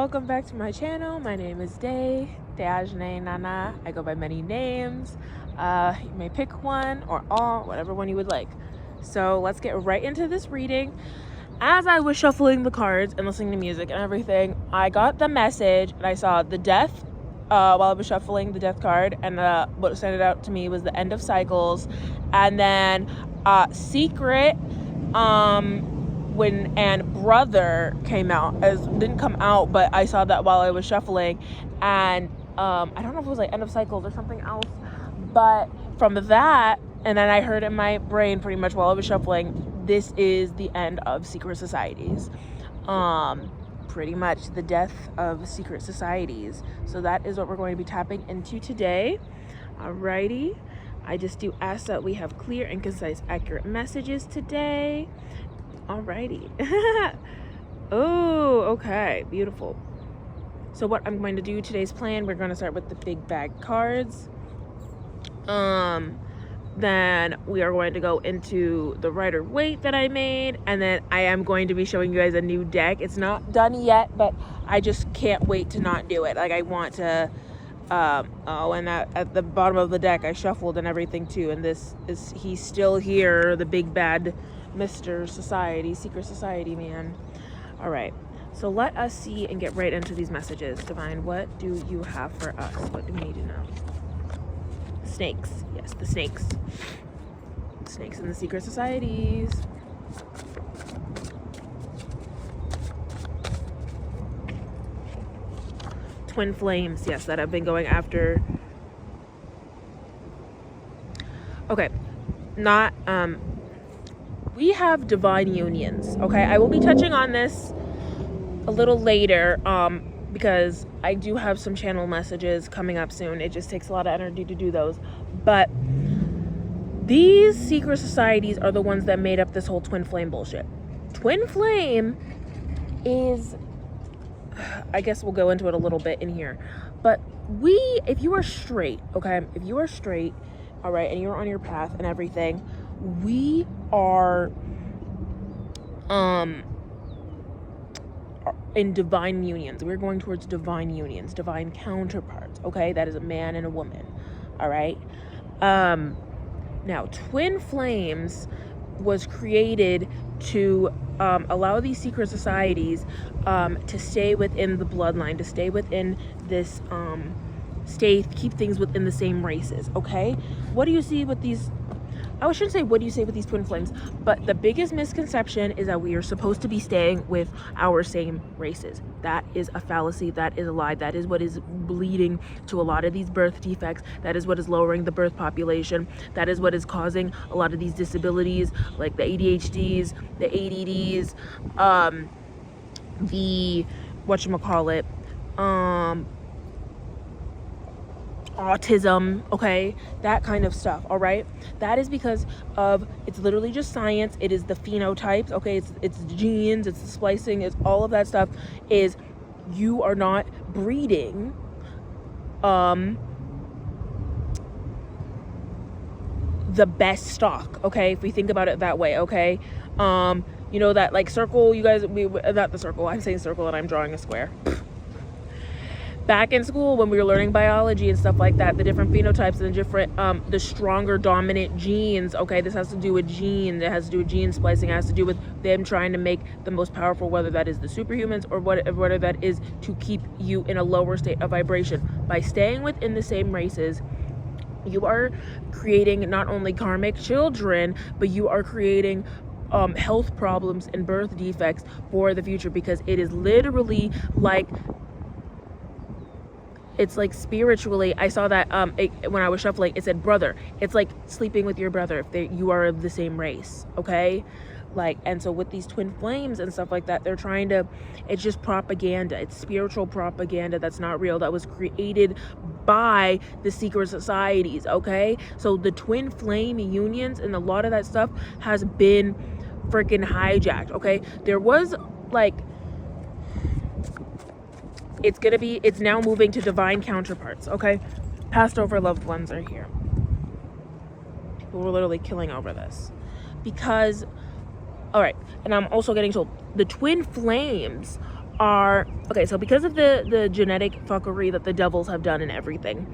welcome back to my channel. My name is Deajne Nana. I go by many names. You may pick one or all, whatever one you would like. So let's get right into this reading. As I was shuffling the cards and listening to music and everything, I got the message and I saw the death while I was shuffling the death card, and what stood out to me was the end of cycles, and then secret and brother came out. Didn't come out, but I saw that while I was shuffling, and I don't know if it was like end of cycles or something else, but from that, and then I heard in my brain pretty much while I was shuffling, this is the end of secret societies. Pretty much the death of secret societies. So that is what we're going to be tapping into today. Alrighty. I just do ask that we have clear and concise, accurate messages today. Alrighty. Oh, okay. Beautiful. So what I'm going to do, today's plan, we're going to start with the big bag cards. Then we are going to go into the Rider-Waite that I made, and then I am going to be showing you guys a new deck. It's not done yet, but I just can't wait to not do it. Like, I want to and at the bottom of the deck I shuffled and everything too, and he's still here, the big bad Mr. Society, Secret Society man. All right, so let us see and get right into these messages. Divine, what do you have for us? What do we need to know? Snakes. Yes, the snakes. Snakes in the secret societies. Twin flames, yes, that I've been going after. Okay, we have divine unions, okay? I will be touching on this a little later, because I do have some channel messages coming up soon. It just takes a lot of energy to do those. But these secret societies are the ones that made up this whole twin flame bullshit. Twin flame is, I guess we'll go into it a little bit in here. But if you are straight, okay, if you are straight, all right, and you're on your path and everything, we are in divine unions. We're going towards divine unions, divine counterparts, okay? That is a man and a woman, all right? Now, twin flames was created to allow these secret societies to stay within the bloodline, to stay within this, keep things within the same races, okay? What do you see with these? I shouldn't say what do you say with these twin flames, but the biggest misconception is that we are supposed to be staying with our same races. That is a fallacy. That is a lie. That is what is leading to a lot of these birth defects. That is what is lowering the birth population. That is what is causing a lot of these disabilities, like the ADHDs, the ADDs, the whatchamacallit, autism, okay, that kind of stuff. All right, that is because of, it's literally just science. It is the phenotypes, okay, it's the genes, it's the splicing, it's all of that stuff. Is you are not breeding the best stock, okay, if we think about it that way, okay. You know that, like, circle, you guys, not the circle, I'm saying circle and I'm drawing a square. Back in school, when we were learning biology and stuff like that, the different phenotypes and the different, the stronger dominant genes, okay, this has to do with genes, it has to do with gene splicing, it has to do with them trying to make the most powerful, whether that is the superhumans or whether that is to keep you in a lower state of vibration. By staying within the same races, you are creating not only karmic children, but you are creating health problems and birth defects for the future, because it is literally like, it's like spiritually, I saw that when I was shuffling, it said brother. It's like sleeping with your brother if you are of the same race, okay? Like, and so with these twin flames and stuff like that, they're trying to, it's just propaganda. It's spiritual propaganda that's not real, that was created by the secret societies, okay? So the twin flame unions and a lot of that stuff has been freaking hijacked, okay? There was like, it's now moving to divine counterparts, okay? Passed over loved ones are here. People were literally killing over this. Because, all right, and I'm also getting told the twin flames are, okay, so because of the genetic fuckery that the devils have done and everything,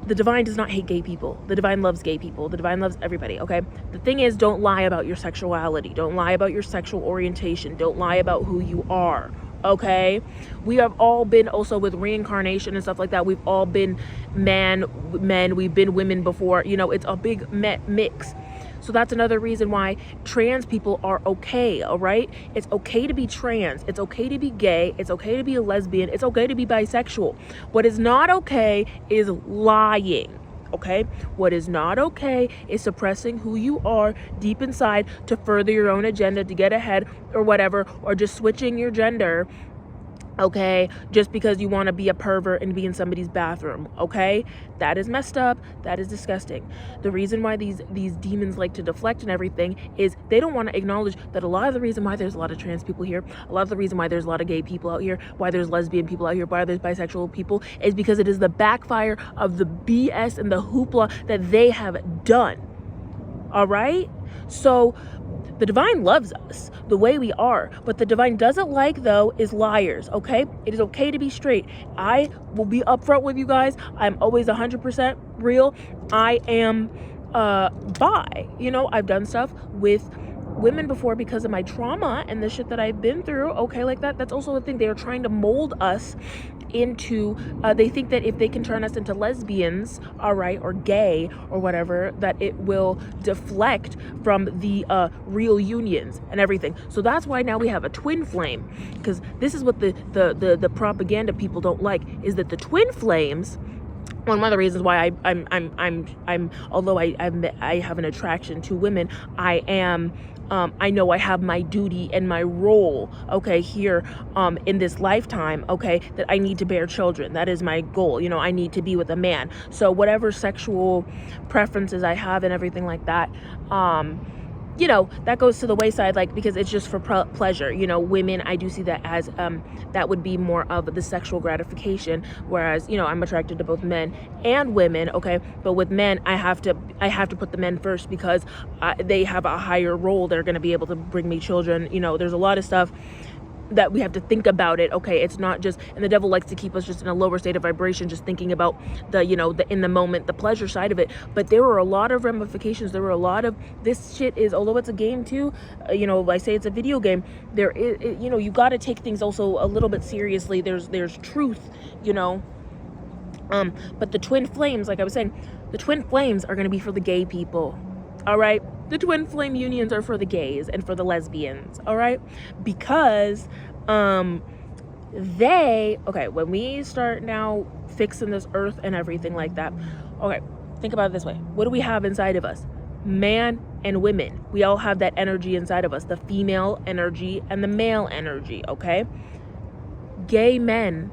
the divine does not hate gay people. The divine loves gay people. The divine loves everybody, okay? The thing is, don't lie about your sexuality. Don't lie about your sexual orientation. Don't lie about who you are, okay? We have all been, also with reincarnation and stuff like that, we've all been men, we've been women before. You know, it's a big mix. So that's another reason why trans people are okay, all right? It's okay to be trans. It's okay to be gay. It's okay to be a lesbian. It's okay to be bisexual. What is not okay is lying, okay? What is not okay is suppressing who you are deep inside to further your own agenda, to get ahead or whatever, or just switching your gender, okay, just because you want to be a pervert and be in somebody's bathroom, okay? That is messed up. That is disgusting. The reason why these demons like to deflect and everything is they don't want to acknowledge that a lot of the reason why there's a lot of trans people here, a lot of the reason why there's a lot of gay people out here, why there's lesbian people out here, why there's bisexual people, is because it is the backfire of the BS and the hoopla that they have done, all right? So the divine loves us the way we are. What the divine doesn't like, though, is liars, okay? It is okay to be straight. I will be upfront with you guys. I'm always 100% real. I am bi. You know, I've done stuff with women before because of my trauma and the shit that I've been through, okay, like that. That's also the thing. They are trying to mold us into, they think that if they can turn us into lesbians, all right, or gay or whatever, that it will deflect from the real unions and everything. So that's why now we have a twin flame, because this is what the propaganda people don't like, is that the twin flames, one of the reasons why I'm although I have an attraction to women, I am I know I have my duty and my role, okay, here in this lifetime, okay, that I need to bear children. That is my goal. You know, I need to be with a man. So whatever sexual preferences I have and everything like that, you know, that goes to the wayside, like, because it's just for pleasure. You know, women, I do see that as that would be more of the sexual gratification, whereas, you know, I'm attracted to both men and women, okay? But with men, I have to put the men first, because they have a higher role. They're going to be able to bring me children. You know, there's a lot of stuff that we have to think about it, okay? It's not just, and the devil likes to keep us just in a lower state of vibration, just thinking about the, you know, the in the moment, the pleasure side of it. But there were a lot of ramifications. There were a lot of, this shit is, although it's a game too, you know, I say it's a video game, there is, you know, you got to take things also a little bit seriously. There's truth, you know. But the twin flames, like I was saying, the twin flames are going to be for the gay people, all right? The twin flame unions are for the gays and for the lesbians, all right? Because when we start now fixing this earth and everything like that, okay, think about it this way. What do we have inside of us? Man and women. We all have that energy inside of us, the female energy and the male energy, okay? Gay men,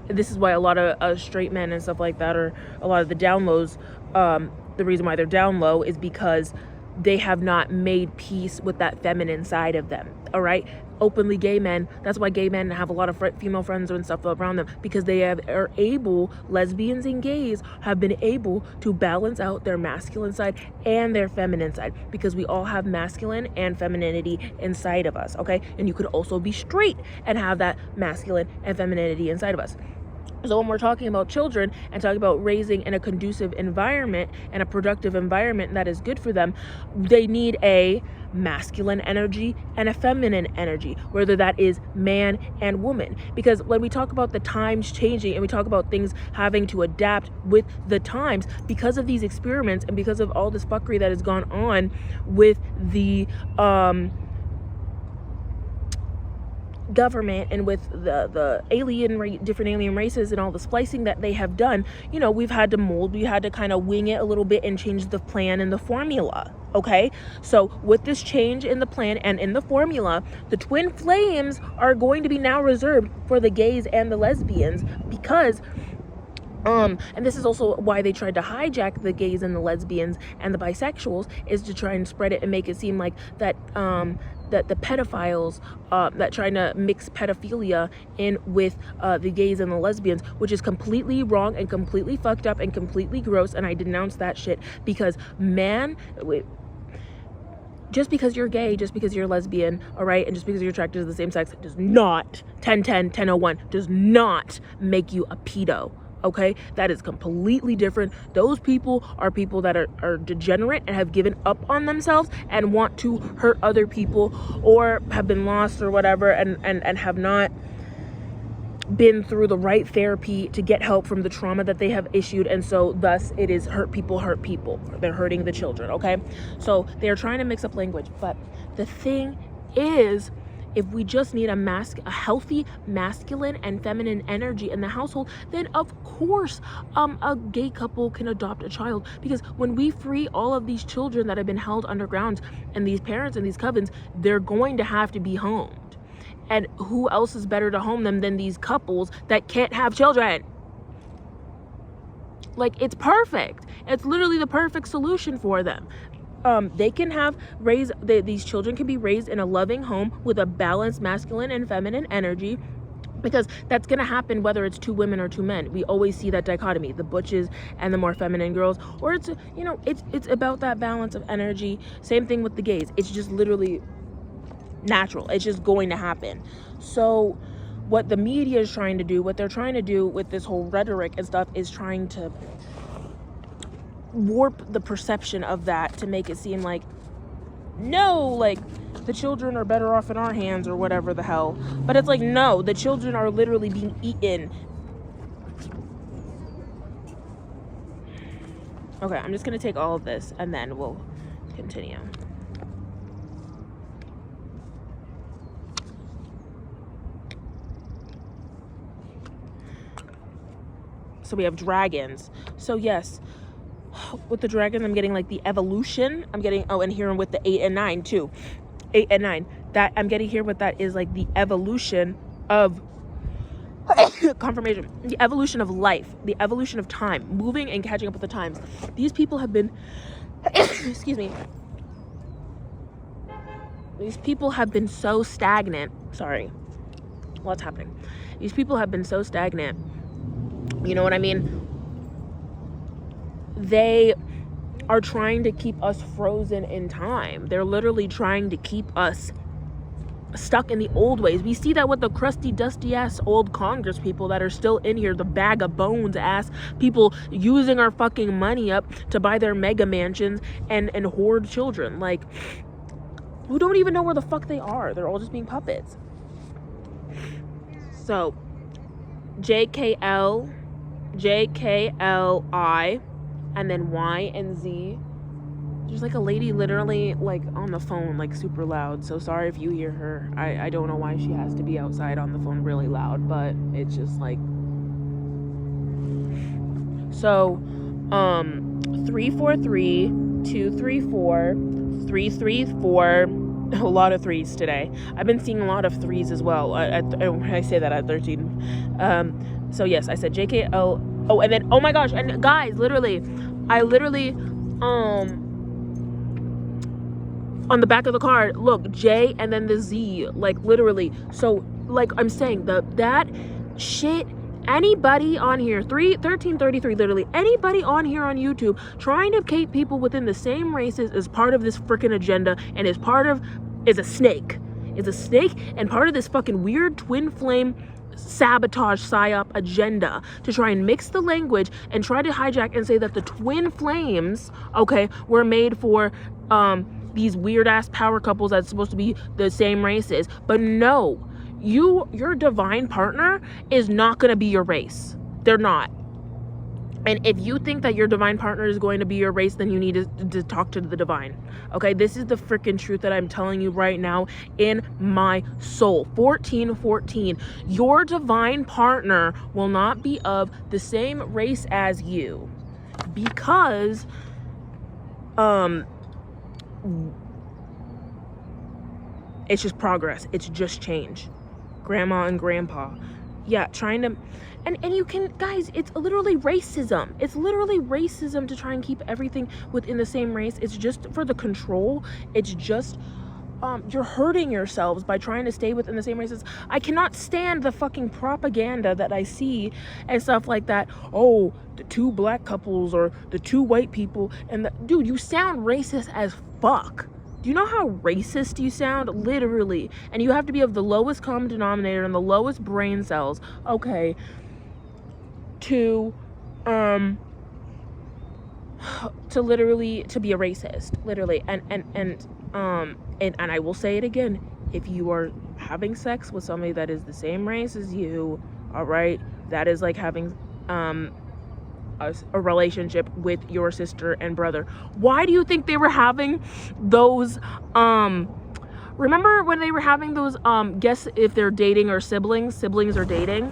this is why a lot of straight men and stuff like that, or a lot of the down lows, the reason why they're down low is because they have not made peace with that feminine side of them, all right? Openly gay men, that's why gay men have a lot of female friends and stuff around them, because they are able, lesbians and gays have been able to balance out their masculine side and their feminine side, because we all have masculine and femininity inside of us, okay? And you could also be straight and have that masculine and femininity inside of us. So when we're talking about children and talking about raising in a conducive environment and a productive environment that is good for them, they need a masculine energy and a feminine energy, whether that is man and woman. Because when we talk about the times changing and we talk about things having to adapt with the times, because of these experiments and because of all this fuckery that has gone on with the government and with the different alien races and all the splicing that they have done, you know, we had to kind of wing it a little bit and change the plan and the formula, okay? So with this change in the plan and in the formula, the twin flames are going to be now reserved for the gays and the lesbians, because and this is also why they tried to hijack the gays and the lesbians and the bisexuals, is to try and spread it and make it seem like that that the pedophiles that trying to mix pedophilia in with the gays and the lesbians, which is completely wrong and completely fucked up and completely gross, and I denounce that shit, because just because you're gay, just because you're lesbian, all right, and just because you're attracted to the same sex does not, 1001, does not make you a pedo, okay? That is completely different. Those people are people that are degenerate and have given up on themselves and want to hurt other people, or have been lost or whatever, and have not been through the right therapy to get help from the trauma that they have issued, and so thus it is hurt people. They're hurting the children, okay? So they're trying to mix up language, but the thing is, if we just need a healthy masculine and feminine energy in the household, then of course a gay couple can adopt a child, because when we free all of these children that have been held underground, and these parents and these covens, they're going to have to be homed. And who else is better to home them than these couples that can't have children? Like, it's perfect. It's literally the perfect solution for them. They can these children can be raised in a loving home with a balanced masculine and feminine energy, because that's going to happen whether it's 2 women or 2 men. We always see that dichotomy, the butches and the more feminine girls, or it's about that balance of energy. Same thing with the gays. It's just literally natural. It's just going to happen. So what the media is trying to do, what they're trying to do with this whole rhetoric and stuff, is trying to warp the perception of that to make it seem like, no, like the children are better off in our hands or whatever the hell. But it's like, no, the children are literally being eaten. Okay, I'm just gonna take all of this and then we'll continue. So we have dragons. So yes, with the dragons, I'm getting like the evolution. I'm getting, and here with the 8 and 9 too. 8 and 9. That I'm getting here with that is like the evolution of confirmation. The evolution of life. The evolution of time. Moving and catching up with the times. These people have been, excuse me. These people have been so stagnant. Sorry. What's happening? These people have been so stagnant. You know what I mean? They are trying to keep us frozen in time. They're literally trying to keep us stuck in the old ways. We see that with the crusty, dusty ass old Congress people that are still in here, the bag of bones ass people using our fucking money up to buy their mega mansions and hoard children, like, who don't even know where the fuck they are. They're all just being puppets. So JKL, JKLI, and then Y and Z. There's like a lady literally like on the phone, like super loud. So sorry if you hear her. I don't know why she has to be outside on the phone really loud, but it's just like, so 343 234 334. A lot of 3s today. I've been seeing a lot of 3s as well. I say that at 13. So yes, I said JKL. Oh, and then, oh my gosh, and guys, I literally on the back of the card, look, J and then the Z, like literally. So like I'm saying, that shit, anybody on here, 1333, literally anybody on here on YouTube trying to keep people within the same races is part of this freaking agenda, and is a snake. Is a snake and part of this fucking weird twin flame sabotage psyop agenda to try and mix the language and try to hijack and say that the twin flames, okay, were made for these weird ass power couples that's supposed to be the same races. But no, your divine partner is not going to be your race. They're not. And if you think that your divine partner is going to be your race, then you need to talk to the divine. Okay, this is the freaking truth that I'm telling you right now in my soul. 1414. Your divine partner will not be of the same race as you, because it's just progress. It's just change. Grandma and grandpa. Yeah, trying to, and you can, guys, it's literally racism. It's literally racism to try and keep everything within the same race. It's just for the control. It's just, you're hurting yourselves by trying to stay within the same races. I cannot stand the fucking propaganda that I see and stuff like that. Oh, the 2 black couples or the 2 white people, and dude, you sound racist as fuck. Do you know how racist you sound? Literally. And you have to be of the lowest common denominator and the lowest brain cells, okay, to literally to be a racist, literally. And I will say it again, if you are having sex with somebody that is the same race as you, all right, that is like having a relationship with your sister and brother. Why do you think they were having those remember when they were having those guess if they're dating or siblings or dating?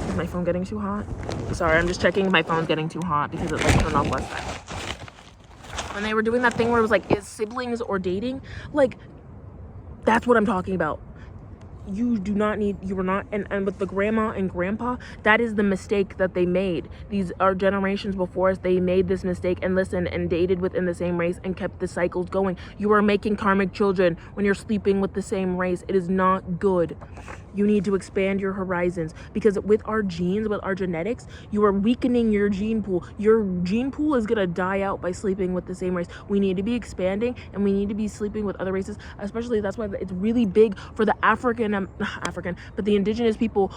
Is my phone getting too hot? Sorry, I'm just checking if my phone's getting too hot because it like turned off last time. When they were doing that thing where it was like, is siblings or dating? Like, that's what I'm talking about. You were not, and with the grandma and grandpa, that is the mistake that they made. These are generations before us. They made this mistake and listened and dated within the same race and kept the cycles going. You are making karmic children when you're sleeping with the same race. It is not good. You need to expand your horizons, because with our genes, with our genetics, you are weakening your gene pool. Your gene pool is gonna die out by sleeping with the same race. We need to be expanding, and we need to be sleeping with other races, especially that's why it's really big for the but the indigenous people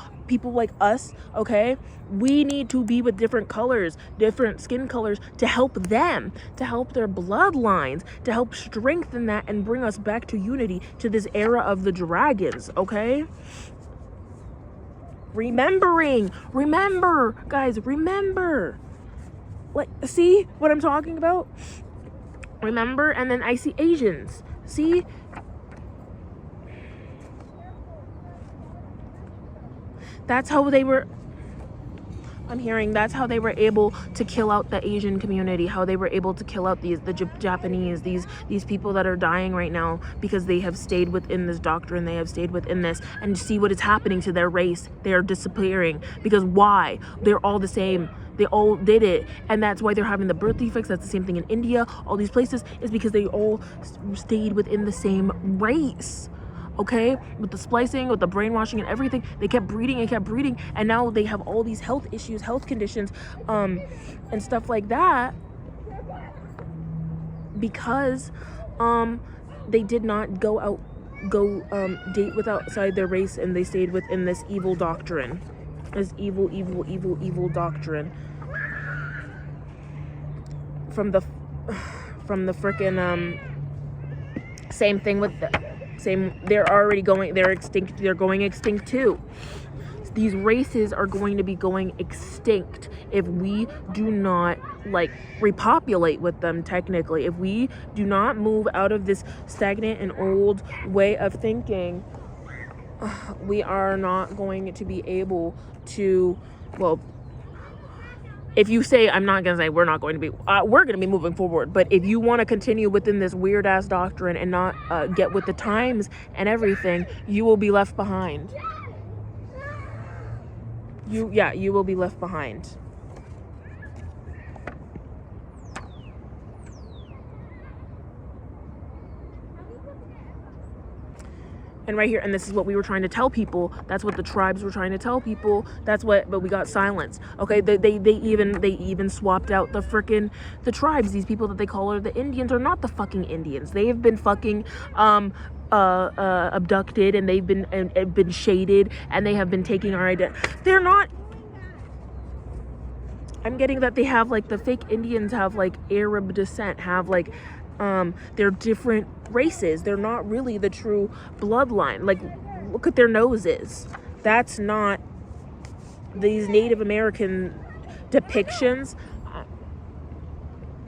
like us, okay? We need to be with different colors, different skin colors, to help them, to help their bloodlines, to help strengthen that and bring us back to unity, to this era of the dragons, okay? Remember, guys, remember. Like, see what I'm talking about? Remember? And then I see Asians. See? That's how they were, I'm hearing, that's how they were able to kill out the Asian community, how they were able to kill out the Japanese, these people that are dying right now, because they have stayed within this doctrine, they have stayed within this, and see what is happening to their race. They are disappearing. Because why? They're all the same. They all did it, and that's why they're having the birth defects. That's the same thing in India, all these places, is because they all stayed within the same race. Okay, with the splicing, with the brainwashing and everything, they kept breeding, and now they have all these health issues, health conditions, and stuff like that, because they did not go date with outside their race, and they stayed within this evil doctrine, this evil doctrine from the frickin' same thing with they're extinct. They're going extinct too. These races are going to be going extinct if we do not repopulate with them. Technically, if we do not move out of this stagnant and old way of thinking, we are not going to be able to, well, if you say, I'm not going to say we're not going to be, we're going to be moving forward. But if you want to continue within this weird ass doctrine and not get with the times and everything, you will be left behind. You will be left behind. And right here, and this is what we were trying to tell people. That's what the tribes were trying to tell people. But we got silence. Okay, they even swapped out the tribes. These people that they call are the Indians are not the fucking Indians. They have been fucking abducted, and they've been shaded, and they have been taking our identity. They're not. I'm getting that they have the fake Indians have Arab descent, have they're different races. They're not really the true bloodline. Look at their noses. That's not these Native American depictions.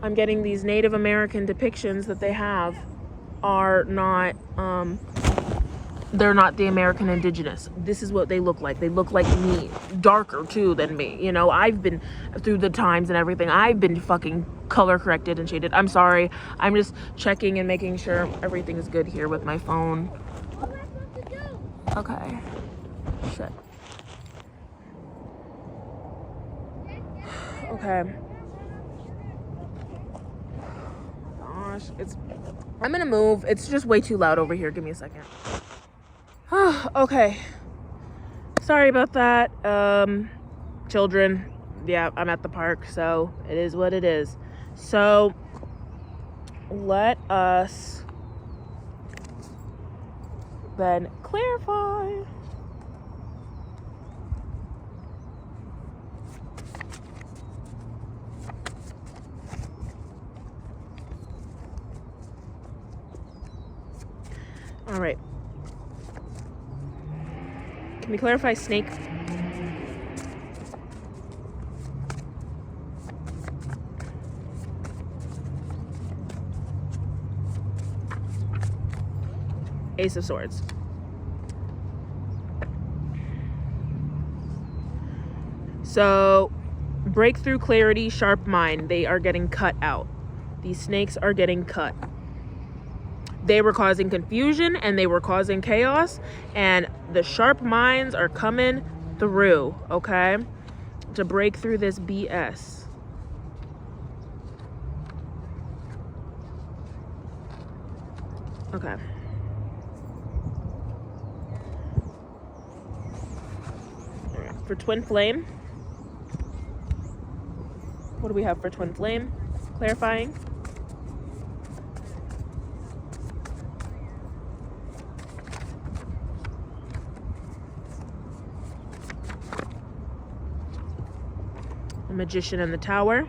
I'm getting these Native American depictions that they have are not they're not the American indigenous. This is what they look like. They look like me, darker too than me. You know, I've been through the times and everything. I've been fucking color corrected and shaded. I'm sorry. I'm just checking and making sure everything is good here with my phone. Okay. Shit. Okay. Gosh, I'm gonna move. It's just way too loud over here. Give me a second. Okay. Sorry about that. Children. Yeah, I'm at the park, so it is what it is. So let us then clarify. All right. Can we clarify snake? Ace of Swords. So, breakthrough, clarity, sharp mind. They are getting cut out. These snakes are getting cut. They were causing confusion and they were causing chaos, and the sharp minds are coming through, okay? To break through this BS. Okay. All right. For twin flame, what do we have for twin flame? Clarifying. A magician in the tower.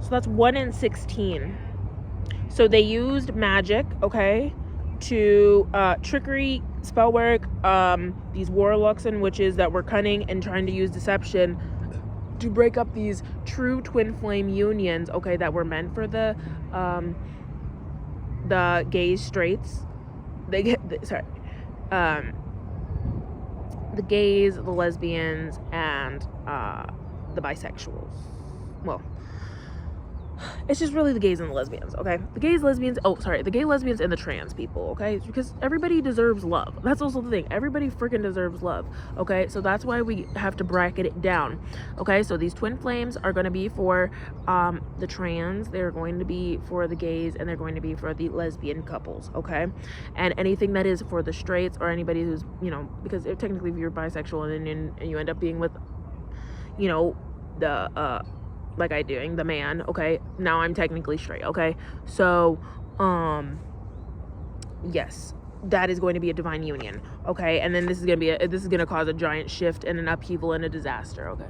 So that's 1 in 16. So they used magic, okay, to trickery, spell work, these warlocks and witches that were cunning and trying to use deception to break up these true twin flame unions, okay, that were meant for the gays, straights, the gays, the lesbians, and the bisexuals. Well, it's just really the gays and the lesbians, okay? The gays, lesbians, the gay, lesbians, and the trans people, okay? Because everybody deserves love. That's also the thing. Everybody freaking deserves love, okay? So that's why we have to bracket it down, okay? So these twin flames are going to be for the trans, they're going to be for the gays, and they're going to be for the lesbian couples, okay? And anything that is for the straights or anybody who's, you know, because technically if you're bisexual and you end up being with, you know, the like I doing the man, okay, now I'm technically straight, okay? So yes, that is going to be a divine union, okay? And then this is gonna cause a giant shift and an upheaval and a disaster, okay?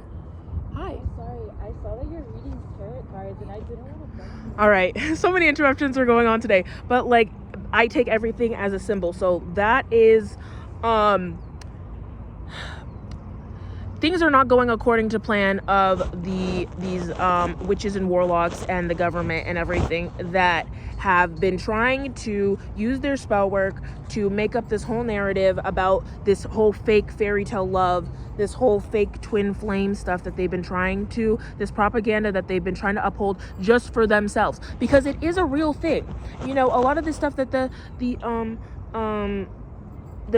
Hi. Sorry, I saw that you're reading tarot cards and I didn't want to. All right, so many interruptions are going on today, but like I take everything as a symbol. So that is things are not going according to plan of these witches and warlocks and the government and everything that have been trying to use their spell work to make up this whole narrative about this whole fake fairy tale love, this whole fake twin flame stuff that they've been trying to, this propaganda that they've been trying to uphold just for themselves, because it is a real thing. You know, a lot of the stuff that the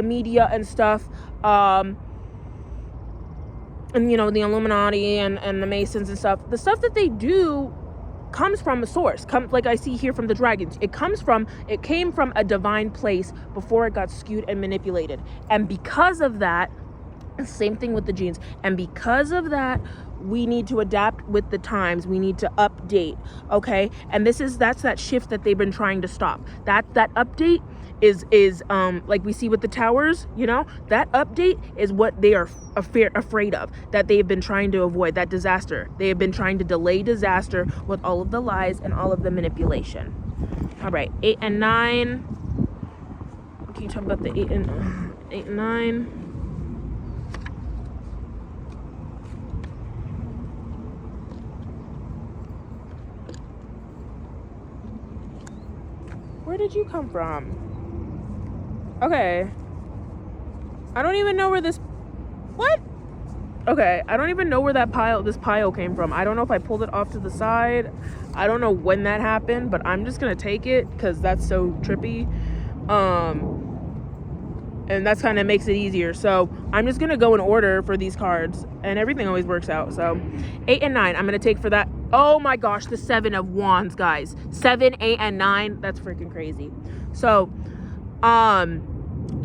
media and stuff, and you know, the Illuminati and the Masons and stuff, the stuff that they do comes from a source. Like I see here from the dragons, it came from a divine place before it got skewed and manipulated. And because of that, same thing with the genes, and because of that, we need to adapt with the times. We need to update, okay? And that's that shift that they've been trying to stop. That update is like we see with the towers, you know, that update is what they are afraid of, that they've been trying to avoid, that disaster. They have been trying to delay disaster with all of the lies and all of the manipulation. All right, 8 and 9. Can you talk about the 8 and 9? Where did you come from? Okay. I don't even know where this... What? Okay, I don't even know where this pile came from. I don't know if I pulled it off to the side. I don't know when that happened, but I'm just gonna take it because that's so trippy. And that's kind of makes it easier. So I'm just gonna go in order for these cards, and everything always works out. So 8 and 9, I'm gonna take for that. Oh my gosh, the 7 of Wands, guys. 7, 8, and 9. That's freaking crazy. So,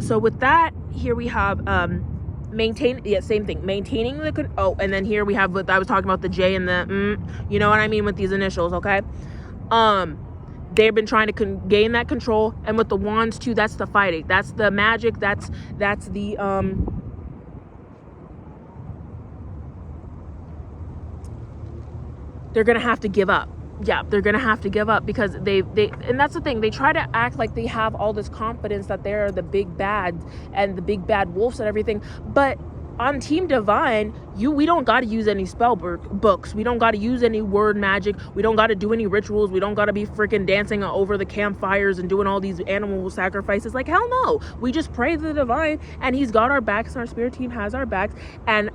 so with that, here we have same thing, maintaining the and then here we have what I was talking about, the J and the you know what I mean, with these initials. Okay, they've been trying to gain that control, and with the wands too, that's the fighting, that's the magic, that's the they're gonna have to give up. Yeah, they're gonna have to give up, because they and that's the thing, they try to act like they have all this confidence that they're the big bad and the big bad wolves and everything, but on Team Divine, we don't got to use any spell books. We don't got to use any word magic. We don't got to do any rituals. We don't got to be freaking dancing over the campfires and doing all these animal sacrifices. Like, hell no. We just pray to the Divine, and he's got our backs, and our spirit team has our backs. And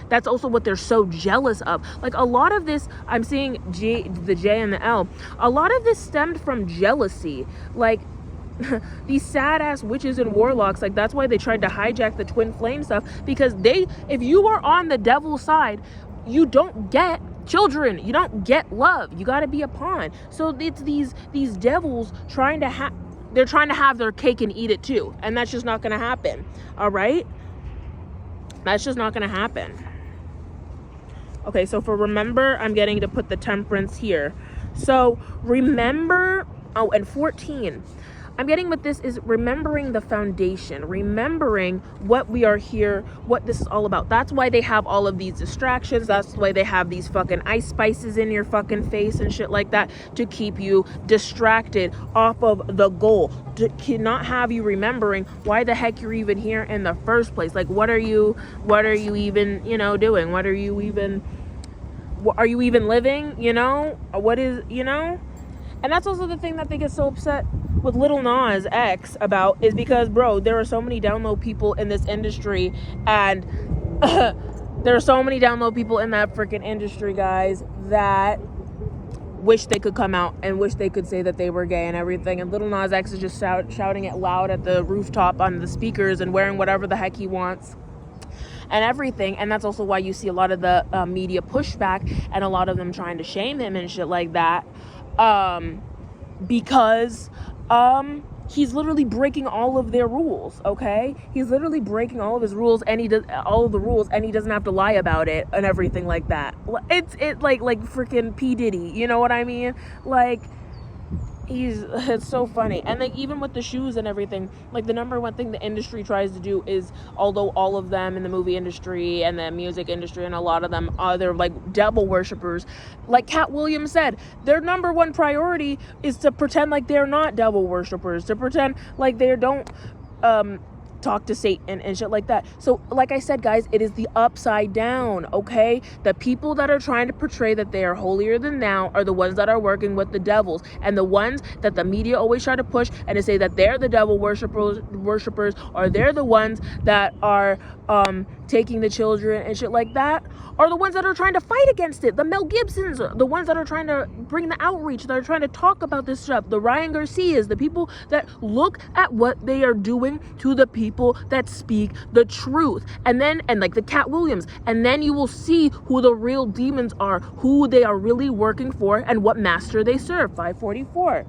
that's also what they're so jealous of. Like, a lot of this, I'm seeing the J and the L. A lot of this stemmed from jealousy. Like, these sad ass witches and warlocks, like, that's why they tried to hijack the twin flame stuff, because if you are on the devil's side, you don't get children, you don't get love, you got to be a pawn. So it's these devils trying to have their cake and eat it too, and that's just not gonna happen. All right, that's just not gonna happen. Okay, so for remember, I'm getting to put the temperance here. So remember, and 14, I'm getting with this is remembering the foundation, remembering what we are here, what this is all about. That's why they have all of these distractions. That's why they have these fucking ice spices in your fucking face and shit like that, to keep you distracted off of the goal, to not have you remembering why the heck you're even here in the first place. Like, what are you even, doing? Are you even living? What is, And that's also the thing that they get so upset with Lil Nas X about, is because, bro, there are so many download people in this industry, and there are so many download people in that freaking industry, guys, that wish they could come out and wish they could say that they were gay and everything. And Lil Nas X is just shouting it loud at the rooftop on the speakers and wearing whatever the heck he wants and everything. And that's also why you see a lot of the media pushback and a lot of them trying to shame him and shit like that. Because he's literally breaking all of their rules. Okay, he's literally breaking all of his rules, and he does all of the rules, and he doesn't have to lie about it and everything like that. It's like freaking P Diddy, you know what I mean? Like, it's so funny. And like, even with the shoes and everything, like, the number one thing the industry tries to do is, although all of them in the movie industry and the music industry, and a lot of them are, they're like devil worshippers, like Cat Williams said, their number one priority is to pretend like they're not devil worshippers, to pretend like they don't talk to Satan and shit like that. So like I said, guys, it is the upside down. Okay, the people that are trying to portray that they are holier than thou are the ones that are working with the devils, and the ones that the media always try to push and to say that they're the devil worshippers, or they're the ones that are taking the children and shit like that, are the ones that are trying to fight against it. The Mel Gibsons, the ones that are trying to bring the outreach, that are trying to talk about this stuff. The Ryan Garcias, the people that look at what they are doing to the people that speak the truth. And like the Cat Williams. And then you will see who the real demons are, who they are really working for, and what master they serve. 544.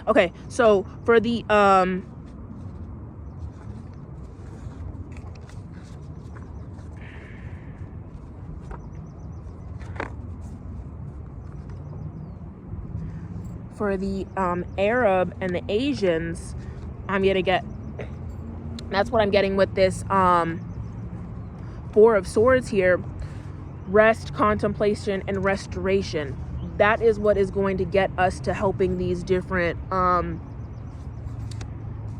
Okay, so for the Arab and the Asians, that's what I'm getting with this Four of Swords here. Rest, contemplation, and restoration. That is what is going to get us to helping these different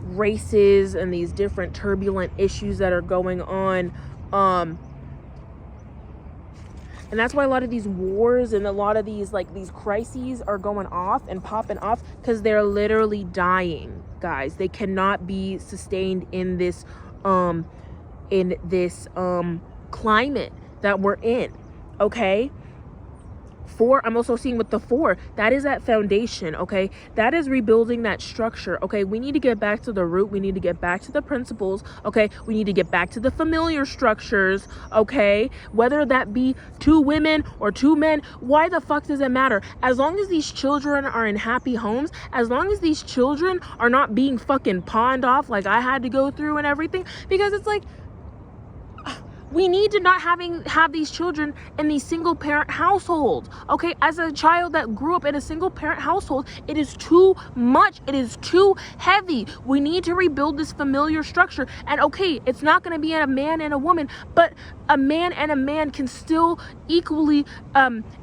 races and these different turbulent issues that are going on. And that's why a lot of these wars and a lot of these crises are going off and popping off, because they're literally dying, guys. They cannot be sustained in this climate that we're in. Okay, 4, I'm also seeing with the 4, that is that foundation, okay? That is rebuilding that structure, okay? We need to get back to the root. We need to get back to the principles, okay? We need to get back to the familiar structures, okay? Whether that be 2 women or 2 men, why the fuck does it matter? As long as these children are in happy homes, as long as these children are not being fucking pawned off like I had to go through and everything, because it's like, we need to not have these children in these single parent households, okay? As a child that grew up in a single parent household, it is too much. It is too heavy. We need to rebuild this familiar structure. And okay, it's not going to be a man and a woman, but a man and a man can still equally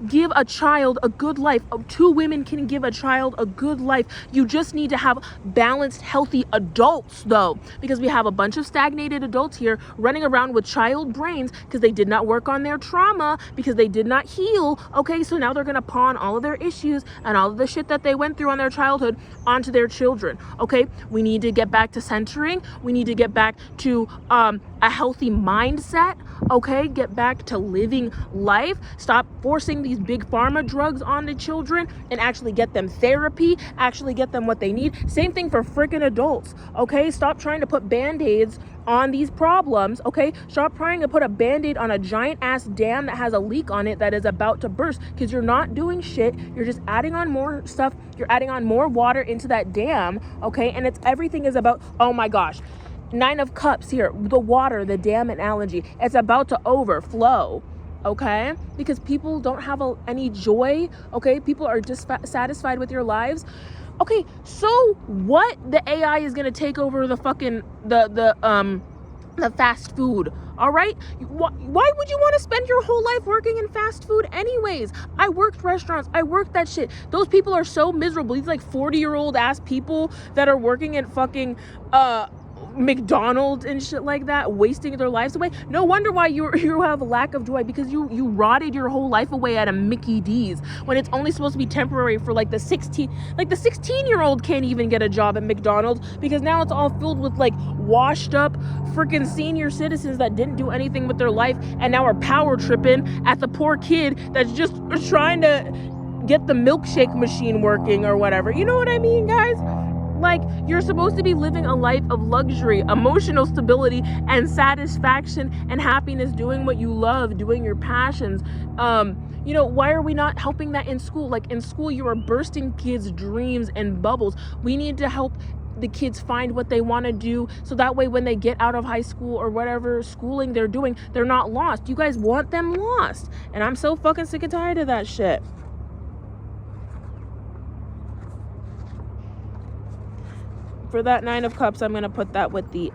give a child a good life. 2 women can give a child a good life. You just need to have balanced, healthy adults, though, because we have a bunch of stagnated adults here running around with child brains because they did not work on their trauma, because they did not heal, okay? So now they're going to pawn all of their issues and all of the shit that they went through on their childhood onto their children, okay? We need to get back to centering. We need to get back to a healthy mindset, okay? Get back to living life. Stop forcing these big pharma drugs on the children and actually get them therapy, actually get them what they need. Same thing for freaking adults, okay? Stop trying to put band-aids on these problems, okay? Stop trying to put a band-aid on a giant ass dam that has a leak on it that is about to burst, because you're not doing shit. You're just adding on more stuff. You're adding on more water into that dam, okay? And everything is about, oh my gosh, 9 of Cups here, the water, the dam analogy. It's about to overflow, okay? Because people don't have any joy, okay? People are dissatisfied with your lives. Okay, so what? The AI is gonna take over the fucking the fast food. All right, why would you want to spend your whole life working in fast food anyways? I worked restaurants. I worked that shit. Those people are so miserable. These like 40-year-old ass people that are working at fucking McDonald's and shit like that, wasting their lives away. No wonder why you have a lack of joy, because you rotted your whole life away at a Mickey D's when it's only supposed to be temporary for like the 16-year-old can't even get a job at McDonald's, because now it's all filled with like washed up freaking senior citizens that didn't do anything with their life and now are power tripping at the poor kid that's just trying to get the milkshake machine working or whatever. You know what I mean, guys? Like, you're supposed to be living a life of luxury, emotional stability, and satisfaction and happiness, doing what you love, doing your passions. You know, why are we not helping that in school? Like, in school, you are bursting kids' dreams and bubbles. We need to help the kids find what they want to do, so that way when they get out of high school or whatever schooling they're doing, they're not lost. You guys want them lost. And I'm so fucking sick and tired of that shit. For that 9 of Cups, I'm going to put that with the,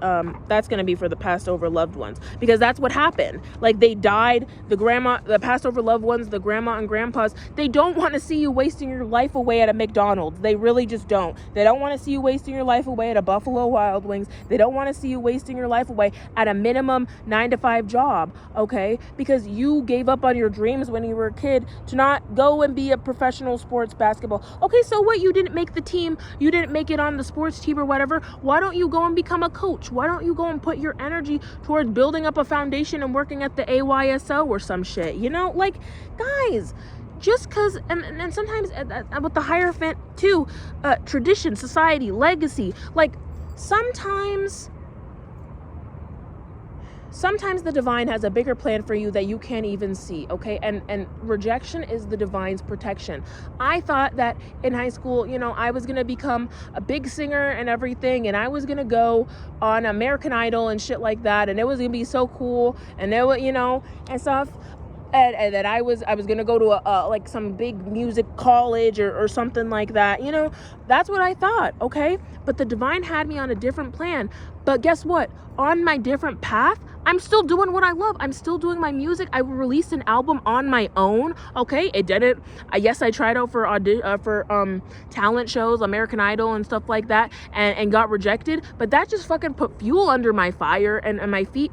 that's going to be for the passed over loved ones, because that's what happened. Like, they died, the passed over loved ones, the grandma and grandpas, they don't want to see you wasting your life away at a McDonald's. They really just don't. They don't want to see you wasting your life away at a Buffalo Wild Wings. They don't want to see you wasting your life away at a minimum 9-to-5 job, okay? Because you gave up on your dreams when you were a kid to not go and be a professional sports basketball. Okay, so what? You didn't make the team. You didn't make it on the sports team or whatever. Why don't you go and become a coach? Why don't you go and put your energy towards building up a foundation and working at the AYSO or some shit? You know, like, guys, just because, and sometimes with the Hierophant too, tradition, society, legacy, like, sometimes the divine has a bigger plan for you that you can't even see, okay? And rejection is the divine's protection. I thought that in high school, you know, I was going to become a big singer and everything, and I was going to go on American Idol and shit like that, and it was going to be so cool, and there was, you know, and stuff. And that I was going to go to a like some big music college or something like that. You know, that's what I thought, okay? But the divine had me on a different plan. But guess what? On my different path, I'm still doing what I love. I'm still doing my music. I released an album on my own, okay? It didn't. Yes, I tried out for talent shows, American Idol and stuff like that, and got rejected. But that just fucking put fuel under my fire and my feet.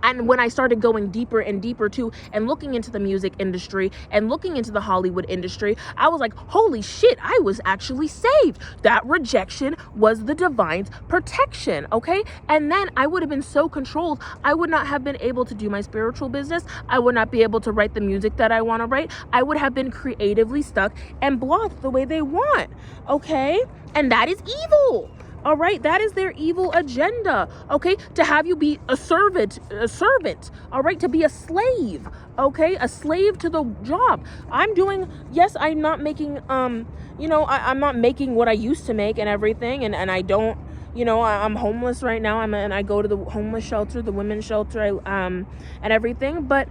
And when I started going deeper and deeper too, and looking into the music industry and looking into the Hollywood industry, I was like, holy shit, I was actually saved. That rejection was the divine's protection, okay? And then I would have been so controlled, I would not have been able to do my spiritual business. I would not be able to write the music that I want to write. I would have been creatively stuck and blocked the way they want, okay? And that is evil. All right, that is their evil agenda, okay? To have you be a servant, all right? To be a slave, okay? A slave to the job. I'm not making, I'm not making what I used to make and everything, and I don't, I'm homeless right now. And I go to the homeless shelter, the women's shelter, and everything, but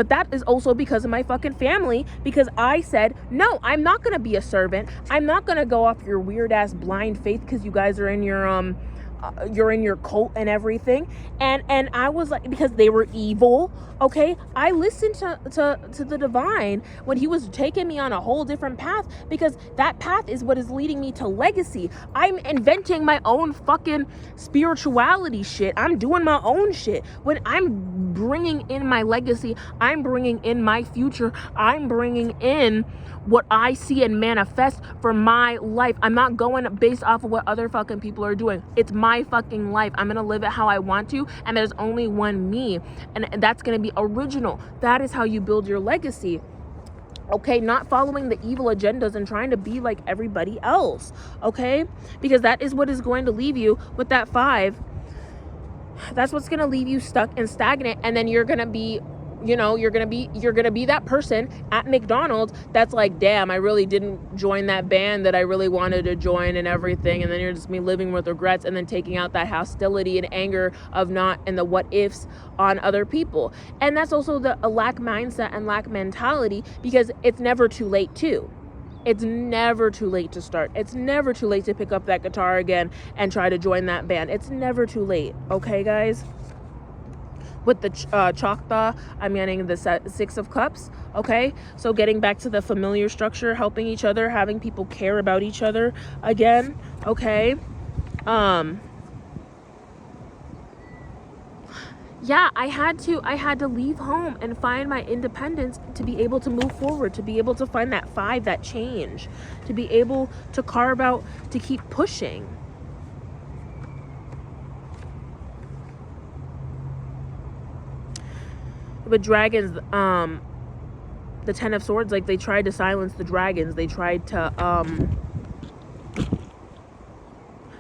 that is also because of my fucking family, because I said, no, I'm not going to be a servant. I'm not going to go off your weird ass blind faith because you guys are in your, you're in your cult and everything. And I was like, because they were evil, okay? I listened to the divine when he was taking me on a whole different path, because that path is what is leading me to legacy. I'm inventing my own fucking spirituality shit. I'm doing my own shit. When I'm bringing in my legacy, I'm bringing in my future. I'm bringing in what I see and manifest for my life. I'm not going based off of what other fucking people are doing. It's my fucking life. I'm gonna live it how I want to, and there's only one me, and that's gonna be original. That is how you build your legacy, okay? Not following the evil agendas and trying to be like everybody else, okay? Because that is what is going to leave you with that 5. That's what's gonna leave you stuck and stagnant, and then you're gonna be you're gonna be that person at McDonald's that's like, damn, I really didn't join that band that I really wanted to join and everything. And then you're just me living with regrets, and then taking out that hostility and anger of not, and the what ifs on other people. And that's also a lack mindset and lack mentality, because it's never too late too. It's never too late to start. It's never too late to pick up that guitar again and try to join that band. It's never too late, okay, guys? With the Chakta, I'm getting the 6 of Cups, okay? So getting back to the familiar structure, helping each other, having people care about each other again, okay? Yeah, I had to leave home and find my independence to be able to move forward, to be able to find that 5, that change, to be able to carve out, to keep pushing. But dragons, the 10 of Swords, like, they tried to silence the dragons. They tried to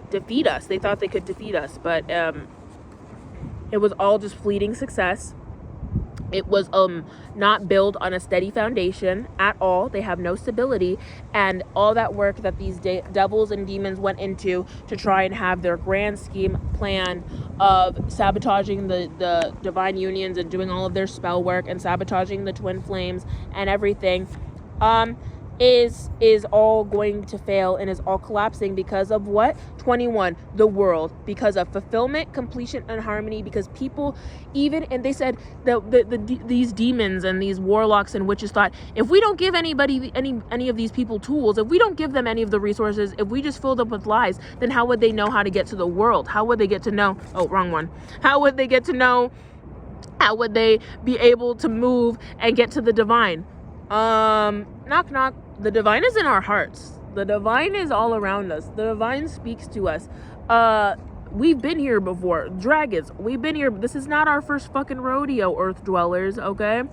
defeat us. They thought they could defeat us, but it was all just fleeting success. It was not built on a steady foundation at all. They have no stability, and all that work that these devils and demons went into to try and have their grand scheme plan of sabotaging the divine unions and doing all of their spell work and sabotaging the twin flames and everything is all going to fail, and is all collapsing because of what? 21, the world, because of fulfillment, completion, and harmony. Because people, and they said these demons and these warlocks and witches thought, if we don't give anybody any of these people tools, if we don't give them any of the resources, if we just fill them with lies, then how would they know how to get to the world? How would they get to know? Oh, wrong one. How would they get to know? How would they be able to move and get to the divine? Knock knock. The divine is in our hearts. The divine is all around us. The divine speaks to us. We've been here before. Dragons, we've been here. This is not our first fucking rodeo, earth dwellers, okay?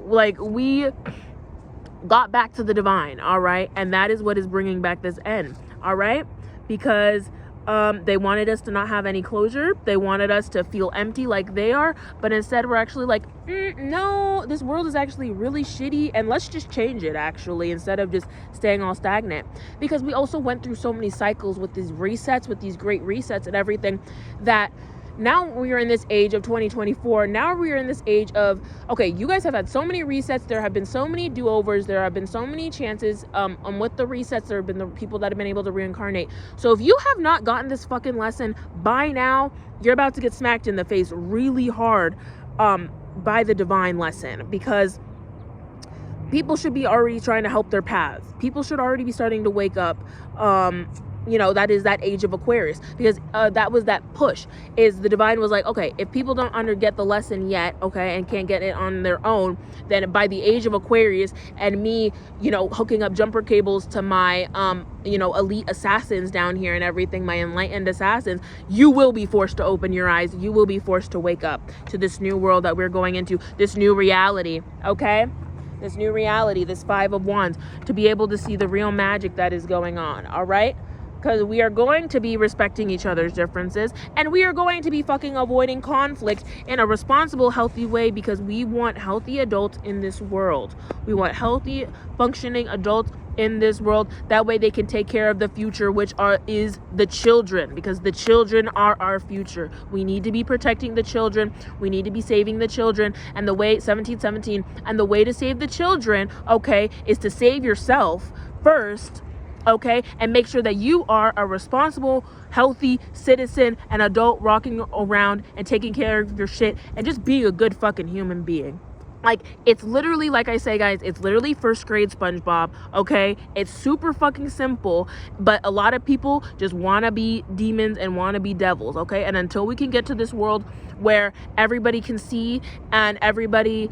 Like, we got back to the divine, all right? And that is what is bringing back this end, all right? Because they wanted us to not have any closure. They wanted us to feel empty like they are. But instead, we're actually like, no, this world is actually really shitty, and let's just change it, actually, instead of just staying all stagnant. Because we also went through so many cycles with these resets, with these great resets and everything, that now we are in this age of 2024. Now we are in this age of, okay, you guys have had so many resets. There have been so many do-overs. There have been so many chances. With the resets, there have been the people that have been able to reincarnate. So if you have not gotten this fucking lesson by now, you're about to get smacked in the face really hard by the divine lesson, because people should be already trying to help their paths. People should already be starting to wake up. that is that age of Aquarius, because that was that push. Is the divine was like, okay, if people don't get the lesson yet, okay, and can't get it on their own, then by the age of Aquarius and me, hooking up jumper cables to my elite assassins down here and everything, my enlightened assassins, you will be forced to open your eyes. You will be forced to wake up to this new world that we're going into, this new reality, okay? This new reality, this 5 of Wands, to be able to see the real magic that is going on, all right? Because we are going to be respecting each other's differences, and we are going to be fucking avoiding conflict in a responsible, healthy way, because we want healthy adults in this world. We want healthy, functioning adults in this world. That way they can take care of the future, which is the children, because the children are our future. We need to be protecting the children. We need to be saving the children. And the way, 1717, and the way to save the children, okay, is to save yourself first, okay, and make sure that you are a responsible, healthy citizen and adult, rocking around and taking care of your shit and just being a good fucking human being. Like, it's literally, like I say, guys, it's literally first grade SpongeBob, okay? It's super fucking simple, but a lot of people just want to be demons and want to be devils, okay? And until we can get to this world where everybody can see and everybody,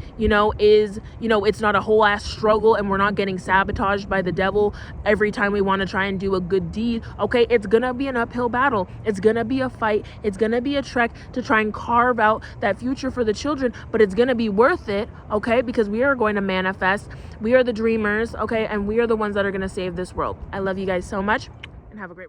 is, it's not a whole ass struggle and we're not getting sabotaged by the devil every time we want to try and do a good deed, okay? It's gonna be an uphill battle. It's gonna be a fight. It's gonna be a trek to try and carve out that future for the children, but it's gonna be worth it, okay? Because we are going to manifest. We are the dreamers, okay? And we are the ones that are gonna save this world. I love you guys so much, and have a great rest.